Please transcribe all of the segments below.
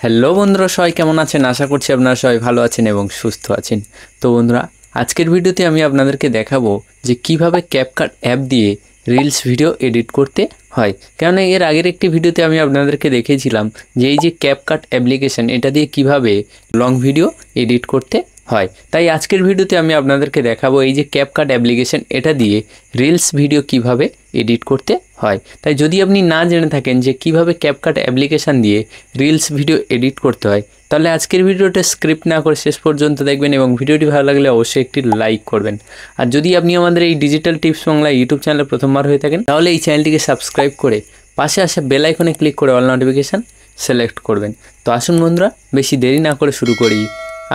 Hello বন্ধুরা, সবাই কেমন আছেন? আশা করছি আপনারা সবাই ভালো আছেন এবং সুস্থ আছেন। তো বন্ধুরা, আজকের ভিডিওতে আমি আপনাদেরকে দেখাবো যে কিভাবে ক্যাপকাট অ্যাপ দিয়ে রিলস ভিডিও এডিট করতে হয়। কেননা এর আগের একটি ভিডিওতে আমি আপনাদেরকে দেখিয়েছিলাম যে এই যে ক্যাপকাট অ্যাপ্লিকেশন, এটা দিয়ে কিভাবে লং ভিডিও এডিট করতে হয়। তাই আজকের ভিডিওতে আমি আপনাদেরকে দেখাবো এই যে ক্যাপকাট অ্যাপ্লিকেশন, এটা দিয়ে রিলস ভিডিও কিভাবে এডিট করতে হয়। তাই যদি আপনি না জেনে থাকেন যে কিভাবে ক্যাপকাট অ্যাপ্লিকেশন দিয়ে রিলস ভিডিও এডিট করতে হয়, তাহলে আজকের ভিডিওটা স্ক্রিপ্ট না করে শেষ পর্যন্ত দেখবেন এবং ভিডিওটি ভালো লাগলে অবশ্যই একটি লাইক করবেন। আর যদি আপনি আমাদের এই ডিজিটাল টিপস বাংলা ইউটিউব চ্যানেলে প্রথমবার হয়ে থাকেন, তাহলে এই চ্যানেলটিকে সাবস্ক্রাইব করে পাশে আসা বেল আইকনে ক্লিক করে অল নোটিফিকেশান সিলেক্ট করবেন। তো আসুন বন্ধুরা, বেশি দেরি না করে শুরু করি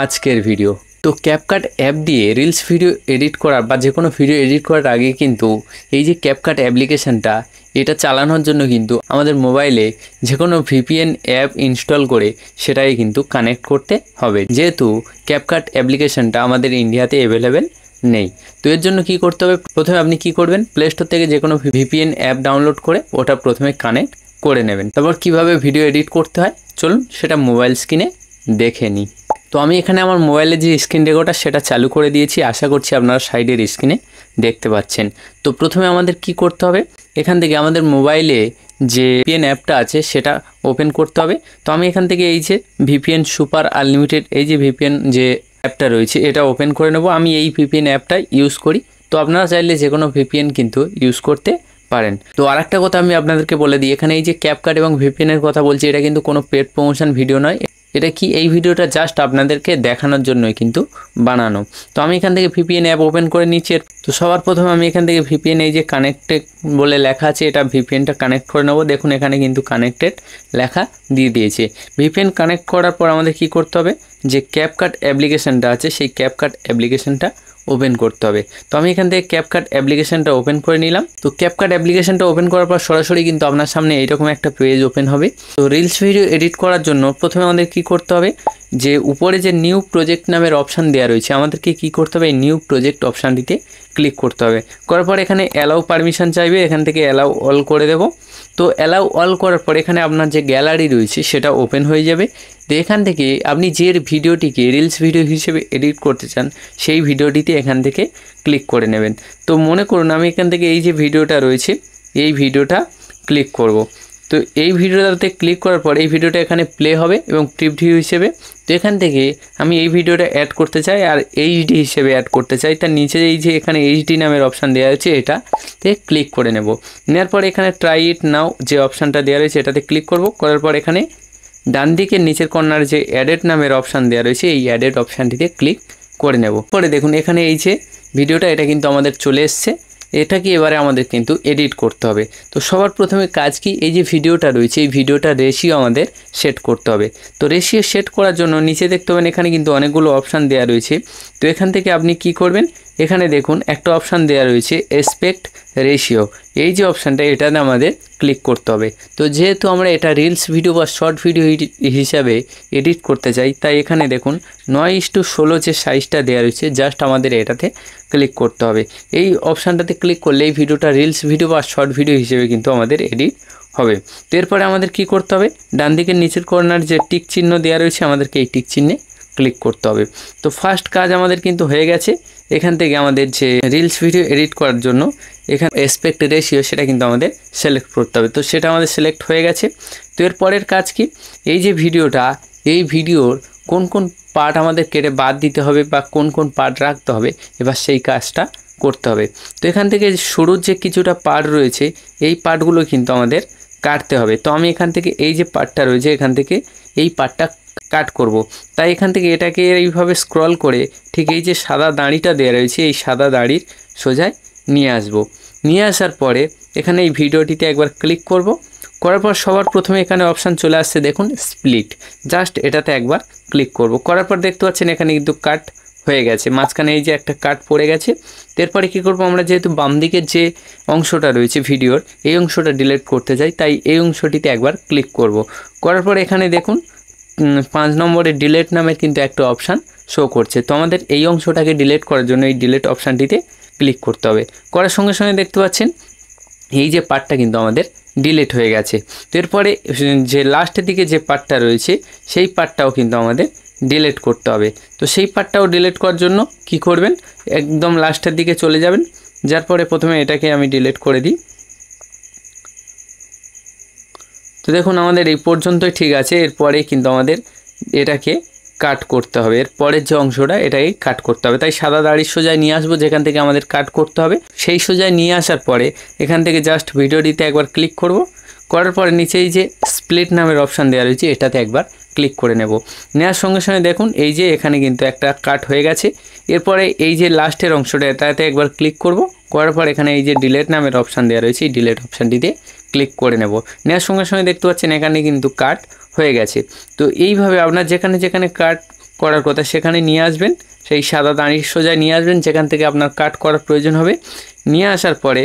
আজকের ভিডিও। তো ক্যাপকাট অ্যাপ দিয়ে রিলস ভিডিও এডিট করার বা যে কোনো ভিডিও এডিট করার আগে কিন্তু এই যে ক্যাপকাট অ্যাপ্লিকেশানটা, এটা চালানোর জন্য কিন্তু আমাদের মোবাইলে যে কোনো ভিপিএন অ্যাপ ইনস্টল করে সেটাই কিন্তু কানেক্ট করতে হবে, যেহেতু ক্যাপকাট অ্যাপ্লিকেশানটা আমাদের ইন্ডিয়াতে অ্যাভেলেবেল নেই। তো এর জন্য কী করতে হবে, প্রথমে আপনি কি করবেন, প্লে স্টোর থেকে যে কোনো ভিপিএন অ্যাপ ডাউনলোড করে ওটা প্রথমে কানেক্ট করে নেবেন। তারপর কিভাবে ভিডিও এডিট করতে হয় চলুন সেটা মোবাইল স্ক্রিনে দেখে নিই। তো আমি এখানে আমার মোবাইলে যে স্ক্রিন রেকর্ডার সেটা চালু করে দিয়েছি, আশা করছি আপনারা সাইডের স্ক্রিনে দেখতে পাচ্ছেন। তো প্রথমে আমাদের কি করতে হবে, এখান থেকে আমাদের মোবাইলে যে ভিপিএন অ্যাপটা আছে সেটা ওপেন করতে হবে। তো আমি এখান থেকে এই যে ভিপিএন সুপার আনলিমিটেড এই যে ভিপিএন যে অ্যাপটা রয়েছে এটা ওপেন করে নেব। আমি এই ভিপিএন অ্যাপটা ইউজ করি, তো আপনারা চাইলে যে কোনো ভিপিএন কিন্তু ইউজ করতে পারেন। তো আরেকটা কথা আমি আপনাদেরকে বলে দিই, এখানে এই যে ক্যাপকাট এবং ভিপিএনের কথা বলছি, এটা কিন্তু কোনো পেড প্রমোশন ভিডিও নয়। এটা কি, এই ভিডিওটা জাস্ট আপনাদেরকে দেখানোর জন্যই কিন্তু বানানো। তো আমি এখান থেকে ভিপিএন অ্যাপ ওপেন করে নিচ্ছি। তো সবার প্রথমে আমি এখান থেকে ভিপিএন এই যে কানেক্টেড বলে লেখা আছে, এটা ভিপিএনটা কানেক্ট করে নেবো। দেখুন এখানে কিন্তু কানেক্টেড লেখা দিয়ে দিয়েছে। ভিপিএন কানেক্ট করার পর আমাদের কি করতে হবে, যে ক্যাপকাট অ্যাপ্লিকেশানটা আছে সেই ক্যাপকাট অ্যাপ্লিকেশানটা ওপেন করতে হবে। তো আমি এখান থেকে ক্যাপকাট অ্যাপ্লিকেশানটা ওপেন করে নিলাম। তো ক্যাপকাট অ্যাপ্লিকেশানটা ওপেন করার পর সরাসরি কিন্তু আপনার সামনে এইরকম একটা পেজ ওপেন হবে। তো রিলস ভিডিও এডিট করার জন্য প্রথমে আমাদের কি করতে হবে, যে উপরে যে নিউ প্রজেক্ট নামের অপশান দেওয়া রয়েছে, আমাদেরকে কি করতে হবে, এই নিউ প্রজেক্ট অপশানটিতে ক্লিক করতে হবে। করার পর এখানে অ্যালাউ পারমিশন চাইবে, এখান থেকে অ্যালাউ অল করে দেব। তো অ্যালাউ অল করার পর এখানে আপনার যে গ্যালারি রয়েছে সেটা ওপেন হয়ে যাবে। তো এখান থেকে আপনি যে ভিডিওটিকে রিলস ভিডিও হিসেবে এডিট করতে চান সেই ভিডিওটিতে এখান থেকে ক্লিক করে নেবেন। তো মনে করুন আমি এখান থেকে এই যে ভিডিওটা রয়েছে এই ভিডিওটা ক্লিক করব। তো এই ভিডিওটাতে ক্লিক করার পর এই ভিডিওটা এখানে প্লে হবে এবং প্রিভিউ হিসেবে। তো এখান থেকে আমি এই ভিডিওটা অ্যাড করতে চাই আর এইচডি হিসেবে অ্যাড করতে চাই, তার নিচে এই যে এখানে এইচডি নামের অপশান দেওয়া আছে এটাতে ক্লিক করে নেব। নেওয়ার পর এখানে ট্রাই ইট নাও যে অপশানটা দেওয়া রয়েছে এটাতে ক্লিক করব। করার পর এখানে ডান দিকের নিচের কর্নারে যে অ্যাডেড নামের অপশান দেওয়া রয়েছে এই অ্যাডেড অপশানটিতে ক্লিক করে নেব। পরে দেখুন এখানে এই যে ভিডিওটা এটা কিন্তু আমাদের চলে এসছে। এটাকে এবারে আমাদের কিন্তু এডিট করতে হবে। তো সবার প্রথমে কাজ কি, এই যে ভিডিওটা রয়েছে এই ভিডিওটা রেশিও আমাদের সেট করতে হবে। তো রেশিও সেট করার জন্য নিচে দেখতে পাবেন এখানে কিন্তু অনেকগুলো অপশান দেওয়া রয়েছে। তো এখান থেকে আপনি কি করবেন, এখানে দেখুন একটা অপশান দেওয়া রয়েছে অ্যাসপেক্ট রেশিও, এই যে অপশানটা এটাতে আমাদের ক্লিক করতে হবে। তো যেহেতু আমরা এটা রিলস ভিডিও বা শর্ট ভিডিও হিসাবে এডিট করতে চাই, তাই এখানে দেখুন 9:16 যে সাইজটা দেওয়া রয়েছে জাস্ট আমাদের এটাতে ক্লিক করতে হবে। এই অপশানটাতে ক্লিক করলে এই ভিডিওটা রিলস ভিডিও বা শর্ট ভিডিও হিসেবে কিন্তু আমাদের এডিট হবে। তো এরপরে আমাদের কি করতে হবে, ডান দিকের নিচের কর্নার যে টিক চিহ্ন দেওয়া রয়েছে আমাদেরকে এই টিক চিহ্নে ক্লিক করতে হবে। তো ফার্স্ট কাজ আমাদের কিন্তু হয়ে গেছে। এখান থেকে আমাদের যে রিলস ভিডিও এডিট করার জন্য এখানে অ্যাসপেক্ট রেশিও সেটা কিন্তু আমাদের সিলেক্ট করতে হবে। তো সেটা আমাদের সিলেক্ট হয়ে গেছে। তো এর পরের কাজ কি, এই যে ভিডিওটা এই ভিডিওর কোন কোন পার্ট আমাদের কেটে বাদ দিতে হবে বা কোন কোন পার্ট রাখতে হবে, এবার সেই কাজটা করতে হবে। তো এখান থেকে শুরুর যে কিছুটা পার্ট রয়েছে এই পার্টগুলো কিন্তু আমাদের কাটতে হবে। তো আমি এখান থেকে এই যে পার্টটা রয়েছে এখান থেকে এই পার্টটা কাট করব। তাই এখান থেকে এটাকে এইভাবে স্ক্রল করে ঠিক এই যে সাদা দাড়িটা দেওয়া রয়েছে এই সাদা দাড়ির সোজায় নিয়ে আসব। নিয়ে আসার পরে এখানে এই ভিডিওটিতে একবার ক্লিক করব। করার পর সবার প্রথমে এখানে অপশান চলে আসছে দেখুন স্প্লিট, জাস্ট এটাতে একবার ক্লিক করব। করার পর দেখতে পাচ্ছেন এখানে কিন্তু কাট হয়ে গেছে, মাঝখানে এই যে একটা কাট পড়ে গেছে। এরপরে কী করব, আমরা যেহেতু বাম দিকের যে অংশটা রয়েছে ভিডিওর এই অংশটা ডিলিট করতে চাই, তাই এই অংশটিতে একবার ক্লিক করব। করার পর এখানে দেখুন 5 নম্বরে ডিলিট নামের কিন্তু একটা অপশান শো করছে। তো আমাদের এই অংশটাকে ডিলিট করার জন্য এই ডিলিট অপশানটিতে ক্লিক করতে হবে। করার সঙ্গে সঙ্গে দেখতে পাচ্ছেন এই যে পার্টটা কিন্তু আমাদের ডিলিট হয়ে গেছে। তো এরপরে যে লাস্টের দিকে যে পার্টটা রয়েছে সেই পার্টটাও কিন্তু আমাদের ডিলিট করতে হবে। তো সেই পার্টটাও ডিলিট করার জন্য কি করবেন, একদম লাস্টের দিকে চলে যাবেন, যার পরে প্রথমে এটাকে আমি ডিলিট করে দিই। তো দেখুন আমাদের এই পর্যন্তই ঠিক আছে। এরপরে কিন্তু আমাদের এটাকে কাট করতে হবে, এর পরের যে অংশটা এটাকে কাট করতে হবে। তাই সাদা দাড়ির সোজায় নিয়ে আসবো, যেখান থেকে আমাদের কাট করতে হবে সেই সোজায় নিয়ে আসার পরে এখান থেকে জাস্ট ভিডিওটিতে একবার ক্লিক করব। করার পরে নিচেই যে স্প্লিট নামের অপশান দেওয়া রয়েছে এটাতে একবার ক্লিক করে নেব। নেওয়ার সঙ্গে সঙ্গে দেখুন এই যে এখানে কিন্তু একটা কাট হয়ে গেছে। এরপরে এই যে লাস্টের অংশটা এটাতে একবার ক্লিক করব। করার পর এখানে এই যে ডিলেট নামের অপশান দেওয়া রয়েছে এই ডিলেট অপশানটিতে ক্লিক করে নেব। নেওয়ার সঙ্গে সঙ্গে দেখতে পাচ্ছেন এখানে কিন্তু কাট হয়ে গেছে। তো এইভাবে আপনার যেখানে যেখানে কাট করার কথা সেখানে নিয়ে আসবেন, সেই সাদা দাড়ির সোজায় নিয়ে আসবেন যেখান থেকে আপনার কাট করার প্রয়োজন হবে। নিয়ে আসার পরে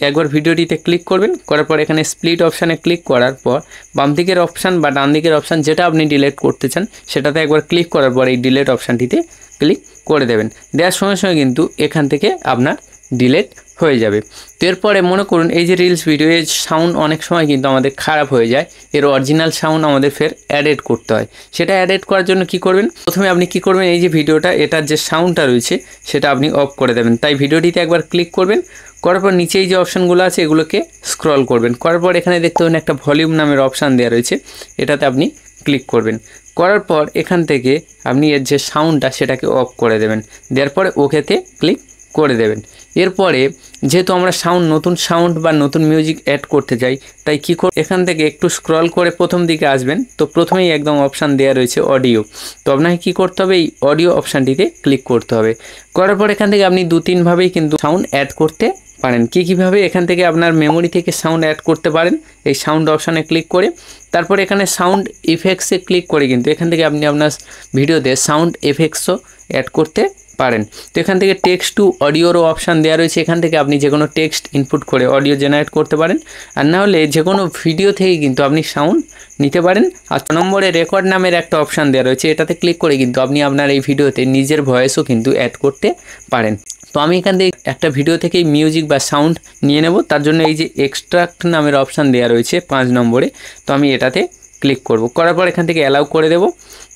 একবার ভিডিওটিতে ক্লিক করবেন। করার পর এখানে স্প্লিট অপশানে ক্লিক করার পর বাম দিকের অপশান বা ডান দিকের অপশান যেটা আপনি ডিলিট করতে চান সেটাতে একবার ক্লিক করার পর এই ডিলিট অপশানটিতে ক্লিক করে দেবেন। দেওয়ার সঙ্গে সঙ্গে কিন্তু এখান থেকে আপনার ডিলিট হয়ে যাবে। তো এরপরে মনে করুন এই যে রিলস ভিডিও এর সাউন্ড অনেক সময় কিন্তু আমাদের খারাপ হয়ে যায়, এর অরিজিনাল সাউন্ড আমাদের ফের অ্যাডেড করতে হয়। সেটা অ্যাডেড করার জন্য কি করবেন, প্রথমে আপনি কি করবেন, এই যে ভিডিওটা এটার যে সাউন্ডটা রয়েছে সেটা আপনি অফ করে দেবেন। তাই ভিডিওটিতে একবার ক্লিক করবেন। করার পর নিচেই যে অপশানগুলো আছে এগুলোকে স্ক্রল করবেন। করার পর এখানে দেখতে পাবেন একটা ভলিউম নামের অপশান দেওয়া রয়েছে, এটাতে আপনি ক্লিক করবেন। করার পর এখান থেকে আপনি এর যে সাউন্ডটা সেটাকে অফ করে দেবেন। দেওয়ার পরে ওকেতে ক্লিক করে দেবেন। এরপরে যেহেতু আমরা নতুন সাউন্ড বা নতুন মিউজিক অ্যাড করতে চাই, তাই কী করে এখান থেকে একটু স্ক্রল করে প্রথম দিকে আসবেন। তো প্রথমেই একদম অপশান দেওয়া রয়েছে অডিও। তো আপনাকে কী করতে হবে, এই অডিও অপশানটিতে ক্লিক করতে হবে। করার পর এখান থেকে আপনি 2-3 ভাবেই কিন্তু সাউন্ড অ্যাড করতে পারেন। কীভাবে এখান থেকে আপনার মেমোরি থেকে সাউন্ড অ্যাড করতে পারেন, এই সাউন্ড অপশানে ক্লিক করে তারপর এখানে সাউন্ড ইফেক্টসে ক্লিক করে কিন্তু এখান থেকে আপনি আপনার ভিডিওতে সাউন্ড এফেক্টসও অ্যাড করতে পারেন। তো এখান থেকে টেক্সট টু অডিওরও অপশান দেওয়া রয়েছে, এখান থেকে আপনি যে কোনো টেক্সট ইনপুট করে অডিও জেনারেট করতে পারেন। আর না হলে যে কোনো ভিডিও থেকে কিন্তু আপনি সাউন্ড নিতে পারেন। আর 6 নম্বরে রেকর্ড নামের একটা অপশান দেওয়া রয়েছে, এটাতে ক্লিক করে কিন্তু আপনি আপনার এই ভিডিওতে নিজের ভয়েসও কিন্তু অ্যাড করতে পারেন। তো আমি এখান থেকে একটা ভিডিও থেকেই মিউজিক বা সাউন্ড নিয়ে নেব। তার জন্য এই যে এক্সট্রাক্ট নামের অপশান দেওয়া রয়েছে 5 নম্বরে, তো আমি এটাতে ক্লিক করব। করার পর এখান থেকে অ্যালাউ করে দেব।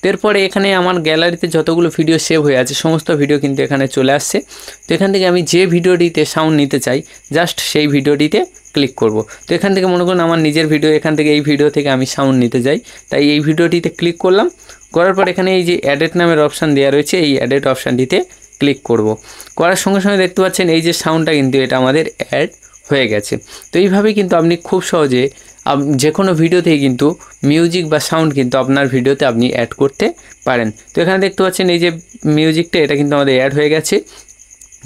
এরপরে এখানে আমার গ্যালারিতে যতগুলো ভিডিও সেভ হয়ে আছে সমস্ত ভিডিও কিন্তু এখানে চলে আসছে। তো এখান থেকে আমি যে ভিডিওটিতে সাউন্ড নিতে চাই জাস্ট সেই ভিডিওটিতে ক্লিক করব। তো এখান থেকে মনে করুন আমার নিজের ভিডিও, এখান থেকে এই ভিডিও থেকে আমি সাউন্ড নিতে চাই, তাই এই ভিডিওটিতে ক্লিক করলাম। করার পর এখানে এই যে অ্যাডেট নামের অপশান দেওয়া রয়েছে এই অ্যাডেট অপশানটিতে ক্লিক করব। করার সঙ্গে সঙ্গে দেখতে পাচ্ছেন এই যে সাউন্ডটা কিন্তু এটা আমাদের অ্যাড হয়ে গেছে। তো এইভাবে কিন্তু আপনি খুব সহজে যে কোনো ভিডিওতেই কিন্তু মিউজিক বা সাউন্ড কিন্তু আপনার ভিডিওতে আপনি অ্যাড করতে পারেন। তো এখানে দেখতে পাচ্ছেন এই যে মিউজিকটা এটা কিন্তু আমাদের অ্যাড হয়ে গেছে।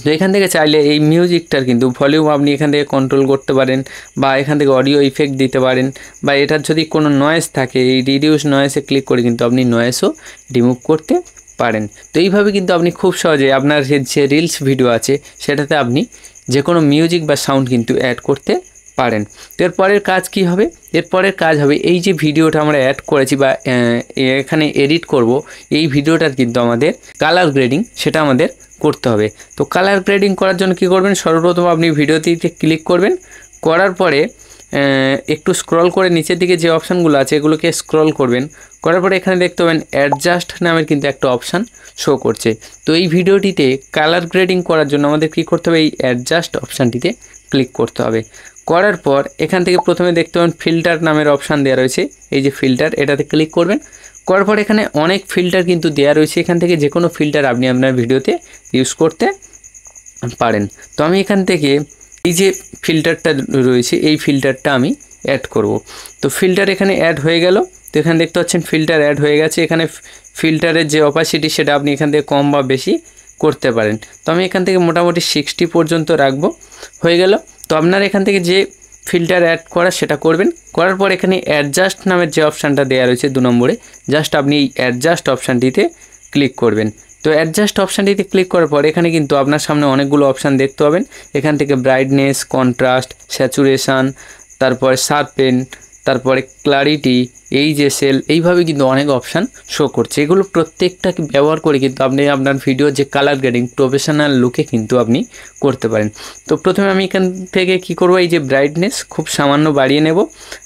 তো এখান থেকে চাইলে এই মিউজিকটার কিন্তু ভলিউম আপনি এখান থেকে কন্ট্রোল করতে পারেন বা এখান থেকে অডিও ইফেক্ট দিতে পারেন, বা এটার যদি কোনো নয়েজ থাকে এই রিডিউস নয়েসে ক্লিক করে কিন্তু আপনি নয়েসও রিমুভ করতে পারেন। তো এইভাবে কিন্তু আপনি খুব সহজে আপনার যে রিলস ভিডিও আছে সেটাতে আপনি যে কোনো মিউজিক বা সাউন্ড কিন্তু অ্যাড করতে পারেন। তো এরপরের কাজ কি হবে, এরপরের কাজ হবে এই যে ভিডিওটা আমরা অ্যাড করেছি বা এখানে এডিট করব, এই ভিডিওটার কিন্তু আমাদের কালার গ্রেডিং সেটা আমাদের করতে হবে। তো কালার গ্রেডিং করার জন্য কি করবেন, সর্বপ্রথম আপনি ভিডিওটিতে ক্লিক করবেন। করার পরে একটু স্ক্রল করে নিচের দিকে যে অপশানগুলো আছে এগুলোকে স্ক্রল করবেন। করার পরে এখানে দেখতে পাবেন অ্যাডজাস্ট নামের কিন্তু একটা অপশান শো করছে। তো এই ভিডিওটিতে কালার গ্রেডিং করার জন্য আমাদের কী করতে হবে, এই অ্যাডজাস্ট অপশানটিতে ক্লিক করতে হবে। করার পর এখান থেকে প্রথমে দেখতে পাবেন ফিল্টার নামের অপশান দেওয়া রয়েছে, এই যে ফিল্টার এটাতে ক্লিক করবেন। করার পর এখানে অনেক ফিল্টার কিন্তু দেওয়া রয়েছে, এখান থেকে যে কোনো ফিল্টার আপনি আপনার ভিডিওতে ইউজ করতে পারেন। তো আমি এখান থেকে এই যে ফিল্টারটা রয়েছে এই ফিল্টারটা আমি অ্যাড করব। তো ফিল্টার এখানে অ্যাড হয়ে গেল। তো এখানে দেখতে পাচ্ছেন ফিল্টার অ্যাড হয়ে গেছে। এখানে ফিল্টারের যে অপাসিটি সেটা আপনি এখান থেকে কম বা বেশি করতে পারেন। তো আমি এখান থেকে মোটামুটি 60 পর্যন্ত রাখবো। হয়ে গেল। তো আপনার এখান থেকে যে ফিল্টার অ্যাড করা সেটা করবেন। করার পর এখানে অ্যাডজাস্ট নামের যে অপশানটা দেওয়া রয়েছে 2 নম্বরে, জাস্ট আপনি এই অ্যাডজাস্ট অপশানটিতে ক্লিক করবেন। তো অ্যাডজাস্ট অপশানটিতে ক্লিক করার পর এখানে কিন্তু আপনার সামনে অনেকগুলো অপশান দেখতে পাবেন। এখান থেকে ব্রাইটনেস, কন্ট্রাস্ট, স্যাচুরেশান, তারপরে শার্পেন, তারপরে ক্লারিটি, এই যে সেল, এইভাবে কিন্তু অনেক অপশান শো করছে। এগুলো প্রত্যেকটাকে ব্যবহার করে কিন্তু আপনি আপনার ভিডিও যে কালার গ্রেডিং প্রফেশনাল লুকে কিন্তু আপনি করতে পারেন। তো প্রথমে আমি এখান থেকে কি করব, এই যে ব্রাইটনেস খুব সামান্য বাড়িয়ে নেব,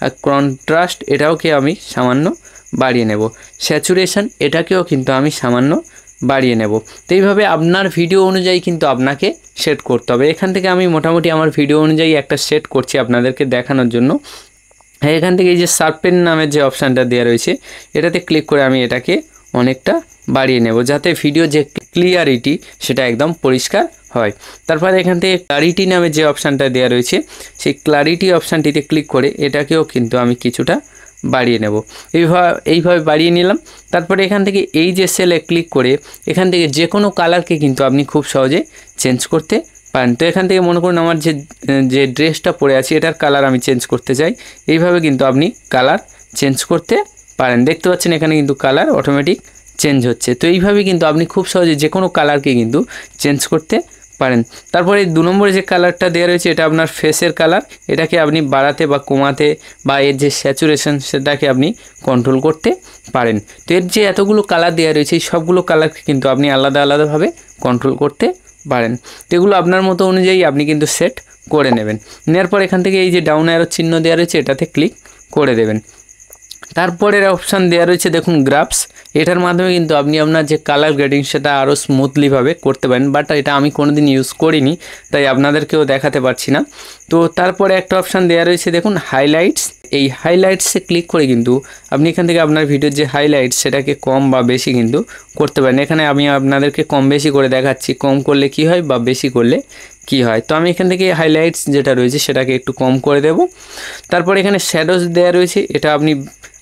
আর কন্ট্রাস্ট এটাওকে আমি সামান্য বাড়িয়ে নেব, স্যাচুরেশন এটাকেও কিন্তু আমি সামান্য বাড়িয়ে নেব। তো এইভাবে আপনার ভিডিও অনুযায়ী কিন্তু আপনাকে সেট করতে হবে। এখান থেকে আমি মোটামুটি আমার ভিডিও অনুযায়ী একটা সেট করছি আপনাদেরকে দেখানোর জন্য। হ্যাঁ, এখান থেকে এই যে শার্পেন নামের যে অপশানটা দেওয়া রয়েছে এটাতে ক্লিক করে আমি এটাকে অনেকটা বাড়িয়ে নেব, যাতে ভিডিও যে ক্লিয়ারিটি সেটা একদম পরিষ্কার হয়। তারপরে এখান থেকে ক্লারিটি নামের যে অপশানটা দেওয়া রয়েছে সেই ক্লারিটি অপশানটিতে ক্লিক করে এটাকেও কিন্তু আমি কিছুটা বাড়িয়ে নেব। এইভাবে বাড়িয়ে নিলাম। তারপরে এখান থেকে এই যে সেলে ক্লিক করে এখান থেকে যে কোনো কালারকে কিন্তু আপনি খুব সহজে চেঞ্জ করতে পারেন। তো এখান থেকে মনে করুন আমার যে ড্রেসটা পরে আছে এটার কালার আমি চেঞ্জ করতে চাই, এইভাবে কিন্তু আপনি কালার চেঞ্জ করতে পারেন। দেখতে পাচ্ছেন এখানে কিন্তু কালার অটোমেটিক চেঞ্জ হচ্ছে। তো এইভাবে কিন্তু আপনি খুব সহজে যে কোনো কালারকে কিন্তু চেঞ্জ করতে পারেন। তারপরে 2 নম্বরে যে কালারটা দেওয়া রয়েছে এটা আপনার ফেসের কালার, এটাকে আপনি বাড়াতে বা কমাতে বা এর যে স্যাচুরেশন সেটাকে আপনি কন্ট্রোল করতে পারেন। তো এর যে এতগুলো কালার দেওয়া রয়েছে এই সবগুলো কালারকে কিন্তু আপনি আলাদা আলাদাভাবে কন্ট্রোল করতে পারেন। তো এগুলো আপনার মতো অনুযায়ী আপনি কিন্তু সেট করে নেবেন। নেওয়ার পর এখান থেকে এই যে ডাউন অ্যারো চিহ্ন দেওয়া রয়েছে এটাতে ক্লিক করে দেবেন। তারপরের অপশান দেওয়া রয়েছে দেখুন গ্রাফস, এটার মাধ্যমে কিন্তু আপনি আপনার যে কালার গ্রেডিং সেটা আরও স্মুথলিভাবে করতে পারেন, বাট এটা আমি কোনোদিন ইউজ করিনি তাই আপনাদেরকেও দেখাতে পারছি না। তো তারপরে একটা অপশান দেওয়া রয়েছে দেখুন হাইলাইটস, এই হাইলাইটসে ক্লিক করে কিন্তু আপনি এখান থেকে আপনার ভিডিওর যে হাইলাইটস সেটাকে কম বা বেশি কিন্তু করতে পারেন। এখানে আমি আপনাদেরকে কম বেশি করে দেখাচ্ছি, কম করলে কি হয় বা বেশি করলে কি হয়। তো আমি এখান থেকে হাইলাইটস যেটা রয়েছে সেটাকে একটু কম করে দেব। তারপর এখানে শ্যাডোজ দেওয়া রয়েছে, এটা আপনি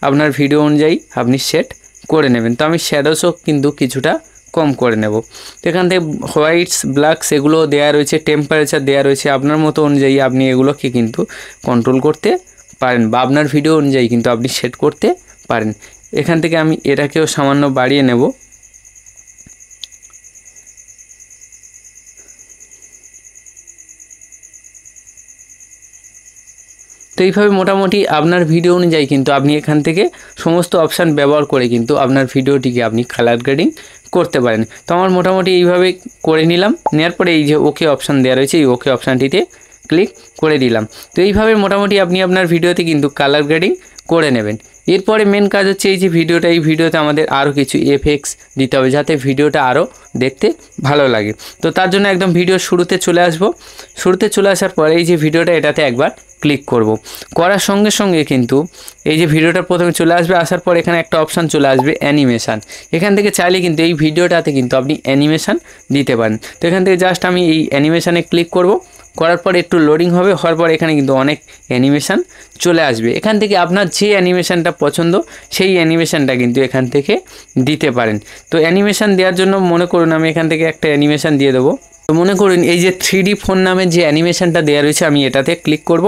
আপনার ভিডিও অনুযায়ী আপনি সেট করে নেবেন। তো আমি শ্যাডোজও কিন্তু কিছুটা কম করে নেব। তো এখান থেকে হোয়াইটস ব্ল্যাকস এগুলো দেওয়া রয়েছে, টেম্পারেচার দেওয়া রয়েছে, আপনার মতো অনুযায়ী আপনি এগুলোকে কিন্তু কন্ট্রোল করতে পারেন বা আপনার ভিডিও অনুযায়ী কিন্তু আপনি সেট করতে পারেন। এখান থেকে আমি এটাকেও সামান্য বাড়িয়ে নেব। তো এইভাবে মোটামুটি আপনার ভিডিও অনুযায়ী কিন্তু আপনি এখান থেকে সমস্ত অপশান ব্যবহার করে কিন্তু আপনার ভিডিওটিকে আপনি কালার গ্রেডিং করতে পারেন। তো আমার মোটামুটি এইভাবে করে নিলাম। নেওয়ার পরে এই যে ওকে অপশান দেওয়া রয়েছে এই ওকে অপশানটিতে ক্লিক করে দিলাম। তো এইভাবে মোটামুটি আপনি আপনার ভিডিওতে কিন্তু কালার গ্রেডিং করে নেবেন। এরপরে মেন কাজ হচ্ছে এই যে এই ভিডিওতে আমাদের আরও কিছু এফেক্টস দিতে হবে যাতে ভিডিওটা আরও দেখতে ভালো লাগে। তো তার জন্য একদম ভিডিও শুরুতে চলে আসব। শুরুতে চলে আসার পরে এই যে ভিডিওটা এটাতে একবার ক্লিক করব। করার সঙ্গে সঙ্গে কিন্তু এই যে ভিডিওটা প্রথমে চলে আসবে, আসার পর এখানে একটা অপশান চলে আসবে অ্যানিমেশান। এখান থেকে চাইলে কিন্তু এই ভিডিওটাতে কিন্তু আপনি অ্যানিমেশান দিতে পারেন। তো এখান থেকে জাস্ট আমি এই অ্যানিমেশানে ক্লিক করব। করার পর একটু লোডিং হবে, হওয়ার পর এখানে কিন্তু অনেক অ্যানিমেশান চলে আসবে। এখান থেকে আপনার যে অ্যানিমেশানটা পছন্দ সেই অ্যানিমেশানটা কিন্তু এখান থেকে দিতে পারেন। তো অ্যানিমেশান দেওয়ার জন্য মনে করুন আমি এখান থেকে একটা অ্যানিমেশান দিয়ে দেবো। তো মনে করুন এই যে 3D ফোন নামের যে অ্যানিমেশানটা দেওয়া রয়েছে আমি এটাতে ক্লিক করব,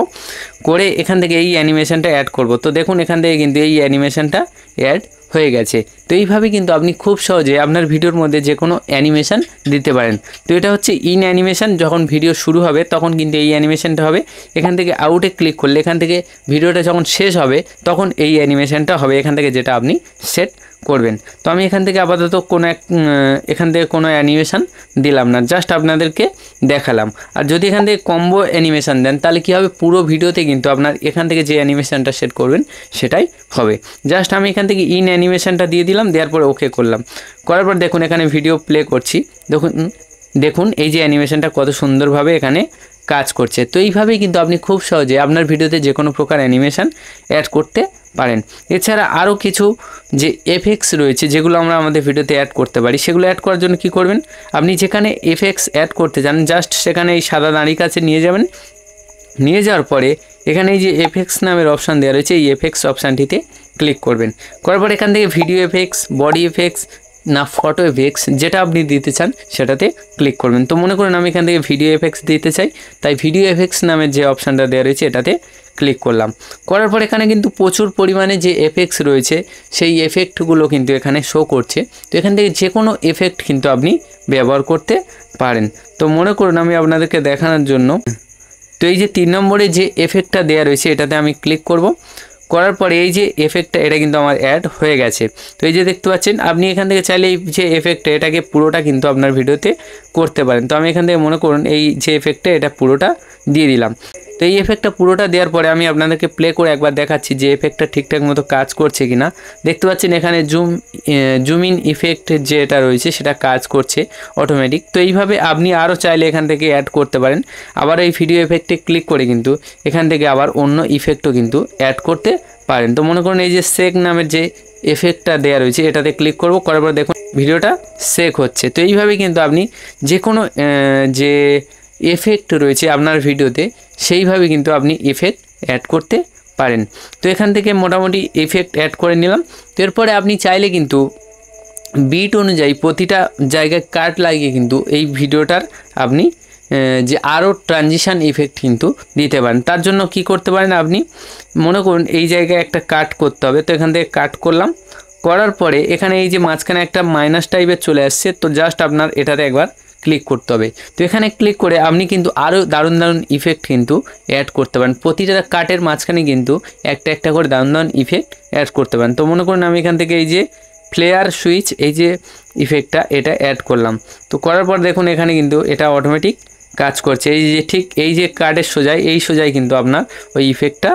করে এখান থেকে এই অ্যানিমেশানটা অ্যাড করব। তো দেখুন এখান থেকে কিন্তু এই অ্যানিমেশানটা অ্যাড হয়ে গেছে। তো এইভাবে কিন্তু আপনি খুব সহজে আপনার ভিডিওর মধ্যে যে কোনো অ্যানিমেশান দিতে পারেন। তো এটা হচ্ছে ইন অ্যানিমেশান, যখন ভিডিও শুরু হবে তখন কিন্তু এই অ্যানিমেশানটা হবে। এখান থেকে আউটে ক্লিক করলে এখান থেকে ভিডিওটা যখন শেষ হবে তখন এই অ্যানিমেশানটা হবে এখান থেকে, যেটা আপনি সেট করবেন। তো আমি এখান থেকে আপাতত এখান থেকে কোনো অ্যানিমেশান দিলাম না, জাস্ট আপনাদেরকে দেখালাম। আর যদি এখান থেকে কম্বো অ্যানিমেশান দেন তাহলে কী হবে, পুরো ভিডিওতে কিন্তু আপনার এখান থেকে যে অ্যানিমেশানটা সেট করবেন সেটাই হবে। জাস্ট আমি এখান থেকে ইন অ্যানিমেশানটা দিয়ে দিলাম, দেওয়ার পরে ওকে করলাম। করার পর দেখুন এখানে ভিডিও প্লে করছি, দেখুন এই যে অ্যানিমেশানটা কত সুন্দরভাবে এখানে কাজ করছে। তো এইভাবেই কিন্তু আপনি খুব সহজে আপনার ভিডিওতে যে কোনো প্রকার অ্যানিমেশান অ্যাড করতে পারেন। এছাড়া আরও কিছু যে এফেক্টস রয়েছে যেগুলো আমরা আমাদের ভিডিওতে অ্যাড করতে পারি, সেগুলো অ্যাড করার জন্য কি করবেন, আপনি যেখানে এফেক্টস অ্যাড করতে চান জাস্ট সেখানে এই সাদা দাঁড়ির কাছে নিয়ে যাবেন। নিয়ে যাওয়ার পরে এখানে এই যে এফেক্টস নামের অপশান দেওয়া রয়েছে এই এফেক্টস অপশানটিতে ক্লিক করবেন। করার পর এখান থেকে ভিডিও এফেক্টস, বডি এফেক্টস না ফটো এফেক্টস যেটা আপনি দিতে চান সেটাতে ক্লিক করবেন। তো মনে করুন আমি এখান থেকে ভিডিও এফেক্টস দিতে চাই, তাই ভিডিও এফেক্টস নামের যে অপশানটা দেওয়া রয়েছে এটাতে ক্লিক করলাম। করার পর এখানে কিন্তু প্রচুর পরিমাণে যে এফেক্টস রয়েছে সেই এফেক্টগুলো কিন্তু এখানে শো করছে। তো এখান থেকে যে কোনো এফেক্ট কিন্তু আপনি ব্যবহার করতে পারেন। তো মনে করুন আমি আপনাদেরকে দেখানোর জন্য তো এই যে 3 নম্বরে যে এফেক্টটা দেওয়া রয়েছে এটাতে আমি ক্লিক করব। করার পরে এই যে এফেক্টটা এটা কিন্তু আমার অ্যাড হয়ে গেছে। তো এই যে দেখতে পাচ্ছেন, আপনি এখান থেকে চাইলে এই যে এফেক্টটা এটাকে পুরোটা কিন্তু আপনার ভিডিওতে করতে পারেন। তো আমি এখান থেকে মনে করুন এই যে এফেক্টটা এটা পুরোটা দিয়ে দিলাম। তো এই এফেক্টটা পুরোটা দেওয়ার পরে আমি আপনাদেরকে প্লে করে একবার দেখাচ্ছি যে এফেক্টটা ঠিকঠাক মতো কাজ করছে কিনা। দেখতে পাচ্ছেন এখানে জুম ইন ইফেক্ট যে এটা রয়েছে সেটা কাজ করছে অটোমেটিক। তো এইভাবে আপনি আরও চাইলে এখান থেকে অ্যাড করতে পারেন। আবার এই ভিডিও এফেক্টে ক্লিক করে কিন্তু এখান থেকে আবার অন্য ইফেক্টও কিন্তু অ্যাড করতে পারেন। তো মনে করুন এই যে শেক নামের যে এফেক্টটা দেওয়া রয়েছে এটাতে ক্লিক করব, করার পর দেখুন ভিডিওটা শেক হচ্ছে। তো এইভাবে কিন্তু আপনি যে কোনো যে এফেক্ট রয়েছে আপনার ভিডিওতে সেইভাবে কিন্তু আপনি এফেক্ট অ্যাড করতে পারেন। তো এখান থেকে মোটামুটি এফেক্ট অ্যাড করে নিলাম। তো এরপরে আপনি চাইলে কিন্তু বিট অনুযায়ী প্রতিটা জায়গায় কাট লাগিয়ে কিন্তু এই ভিডিওটার আপনি যে আরও ট্রানজিশান ইফেক্ট কিন্তু দিতে পারেন। তার জন্য কি করতে পারেন, আপনি মনে করুন এই জায়গায় একটা কাট করতে হবে। তো এখান থেকে কাট করলাম, করার পরে এখানে এই যে মাঝখানে একটা মাইনাস টাইপের চলে আসছে, তো জাস্ট আপনার এটাতে একবার ক্লিক করতে হবে। তো এখানে ক্লিক করে আপনি কিন্তু আরও দারুণ দারুণ ইফেক্ট কিন্তু অ্যাড করতে পারেন। প্রতিটা কাটের মাঝখানে কিন্তু একটা একটা করে দারুণ দারুণ ইফেক্ট অ্যাড করতে পারেন। তো মনে করুন আমি এখান থেকে এই যে ফ্লেয়ার সুইচ এই যে ইফেক্টটা এটা অ্যাড করলাম। তো করার পর দেখুন এখানে কিন্তু এটা অটোমেটিক কাজ করছে। এই যে ঠিক এই যে কার্ডের সোজাই কিন্তু আপনার ওই ইফেক্টটা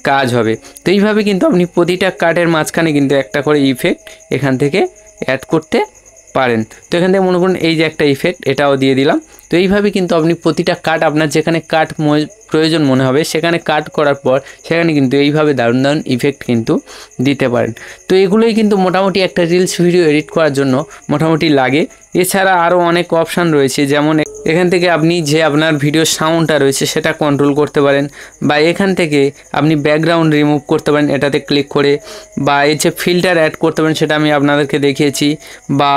কাজ হবে। তো এইভাবে কিন্তু আপনি প্রতিটা কার্ডের মাঝখানে কিন্তু একটা করে ইফেক্ট এখান থেকে অ্যাড করতে পারেন। তো এখান থেকে মনে করুন এই যে একটা ইফেক্ট এটাও দিয়ে দিলাম। তো এইভাবে কিন্তু আপনি প্রতিটা কাট আপনার যেখানে কাট প্রয়োজন মনে হবে সেখানে কাট করার পর সেখানে কিন্তু এইভাবে দারুণ দারুণ ইফেক্ট কিন্তু দিতে পারেন। তো এগুলোই কিন্তু মোটামুটি একটা রিলস ভিডিও এডিট করার জন্য মোটামুটি লাগে। এছাড়া আরও অনেক অপশান রয়েছে, যেমন এখান থেকে আপনি যে আপনার ভিডিও সাউন্ডটা রয়েছে সেটা কন্ট্রোল করতে পারেন, বা এখান থেকে আপনি ব্যাকগ্রাউন্ড রিমুভ করতে পারেন এটাতে ক্লিক করে, বা এই যে ফিল্টার অ্যাড করতে পারেন সেটা আমি আপনাদেরকে দেখিয়েছি, বা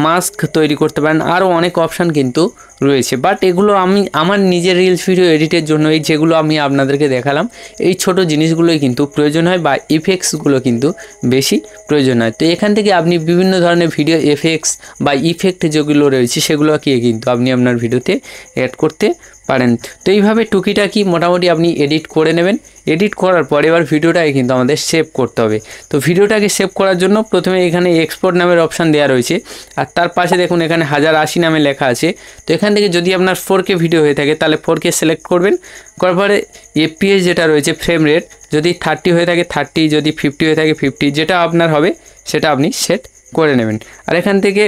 মাস্ক তৈরি করতে পারেন। আরও অনেক অপশান কিন্তু রয়েছে, বাট এগুলো আমি আমার নিজের রিলস ভিডিও এডিটের জন্য এই যেগুলো আমি আপনাদেরকে দেখালাম এই ছোট জিনিসগুলোই কিন্তু প্রয়োজন হয়, বা ইফেক্টসগুলো কিন্তু বেশি প্রয়োজন হয়। তো এখান থেকে আপনি বিভিন্ন ধরনের ভিডিও এফেক্টস বা ইফেক্ট যেগুলো রয়েছে সেগুলোকে কিন্তু আপনি আপনার ভিডিওতে অ্যাড করতে পারেন। তো এইভাবে টুকিটাকি মোটামুটি আপনি এডিট করে নেবেন। এডিট করার পর এবার ভিডিওটাকে কিন্তু আমাদের সেভ করতে হবে। তো ভিডিওটাকে সেভ করার জন্য প্রথমে এখানে এক্সপোর্ট নামের অপশান দেওয়া রয়েছে, আর তার পাশে দেখুন এখানে 1080 নামে লেখা আছে। তো এখান থেকে যদি আপনার 4K ভিডিও হয়ে থাকে তাহলে 4K সিলেক্ট করবেন, করার পরে FPS যেটা রয়েছে ফ্রেম রেট যদি 30 হয়ে থাকে 30, যদি 50 হয়ে থাকে 50, যেটা আপনার হবে সেটা আপনি সেট করে নেবেন। আর এখান থেকে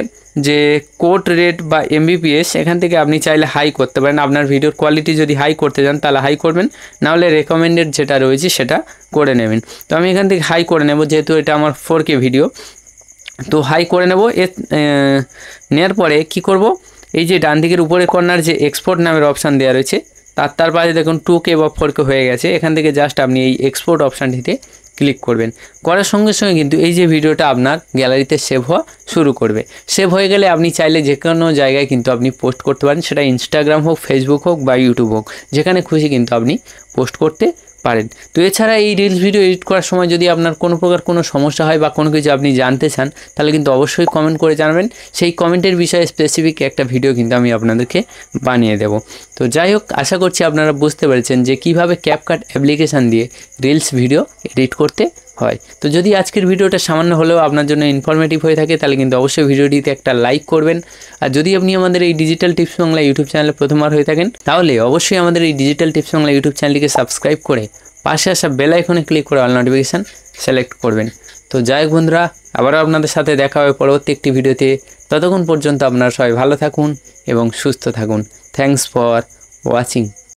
যে কোড রেট বা MBPS এখান থেকে আপনি চাইলে হাই করতে পারেন। আপনার ভিডিওর কোয়ালিটি যদি হাই করতে চান তাহলে হাই করবেন, নাহলে রেকমেন্ডেড যেটা রয়েছে সেটা করে নেবেন। তো আমি এখান থেকে হাই করে নেব, যেহেতু এটা আমার 4K ভিডিও। তো হাই করে নেব। নেওয়ার পরে কি করব, এই যে ডান দিকের উপরে কর্নার যে এক্সপোর্ট নামের অপশান দেওয়া রয়েছে তার পাশে দেখুন 2K বা 4K হয়ে গেছে। এখান থেকে জাস্ট আপনি এই এক্সপোর্ট অপশানটিতে ক্লিক করবেন, করার সঙ্গে সঙ্গে কিন্তু এই যে ভিডিওটা আপনার গ্যালারিতে সেভ হওয়া শুরু করবে। সেভ হয়ে গেলে আপনি চাইলে যে কোনো জায়গায় কিন্তু আপনি পোস্ট করতে পারেন, সেটা ইনস্টাগ্রাম হোক, ফেসবুক হোক বা ইউটিউব হোক, যেখানে খুশি কিন্তু আপনি পোস্ট করতে পারেন। তো এছাড়া এই রিলস ভিডিও এডিট করার সময় যদি আপনার কোনো প্রকার কোনো সমস্যা হয় বা কোনো কিছু আপনি জানতে চান তাহলে কিন্তু অবশ্যই কমেন্ট করে জানাবেন। সেই কমেন্টের বিষয়ে স্পেসিফিক একটা ভিডিও কিন্তু আমি আপনাদেরকে বানিয়ে দেব। তো যাই হোক, আশা করছি আপনারা বুঝতে পেরেছেন যে কিভাবে ক্যাপকাট অ্যাপ্লিকেশান দিয়ে রিলস ভিডিও এডিট করতে হয়। তো যদি আজকের ভিডিওটা সামান্য হলেও আপনার জন্য ইনফরমেটিভ হয়ে থাকে তাহলে কিন্তু অবশ্যই ভিডিওটিতে একটা লাইক করবেন। আর যদি আপনি আমাদের এই ডিজিটাল টিপস বাংলা ইউটিউব চ্যানেলে প্রথমবার হয়ে থাকেন তাহলে অবশ্যই আমাদের এই ডিজিটাল টিপস বাংলা ইউটিউব চ্যানেলটিকে সাবস্ক্রাইব করে পাশে আসা বেল আইকনে ক্লিক করে অল নোটিফিকেশান সিলেক্ট করবেন। তো যাই হোক বন্ধুরা, আবারও আপনাদের সাথে দেখা হবে পরবর্তী একটি ভিডিওতে। ততক্ষণ পর্যন্ত আপনারা সবাই ভালো থাকুন এবং সুস্থ থাকুন। Thanks for watching.